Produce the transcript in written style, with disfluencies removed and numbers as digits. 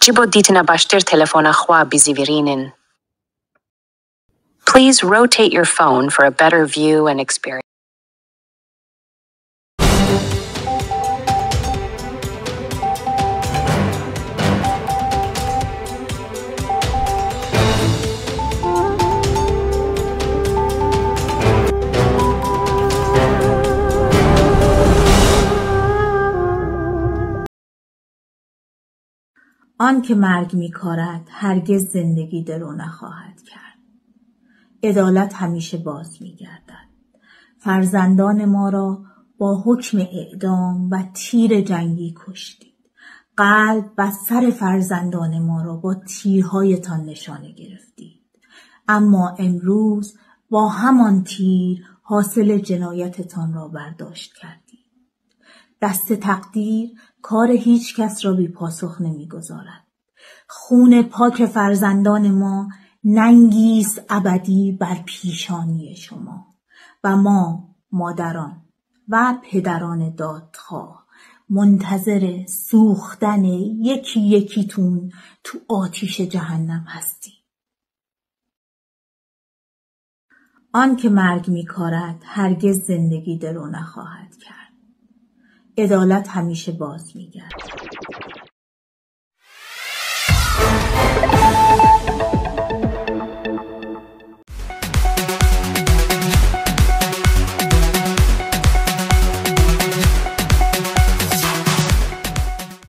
Jibo ditna bashtir telefona khwa bizivirinin. Please rotate your phone for a better view and experience. آن که مرگ می‌کارد هرگز زندگی درو نخواهد کرد. عدالت همیشه باز می‌گردد. فرزندان ما را با حکم اعدام و تیر جنگی کشتید. قلب و سر فرزندان ما را با تیرهایتان نشانه گرفتید. اما امروز با همان تیر حاصل جنایتتان را برداشت کردید. دست تقدیر کار هیچ کس را بی پاسخ نمی‌گذارد. خون پاک فرزندان ما ننگی است ابدی بر پیشانی شما و ما مادران و پدران دادخواه منتظر سوختن یکی یکیتون تو آتیش جهنم هستیم. آن که مرگ می‌کارد هرگز زندگی درو نخواهد کرد. عدالت همیشه باز می‌گردد.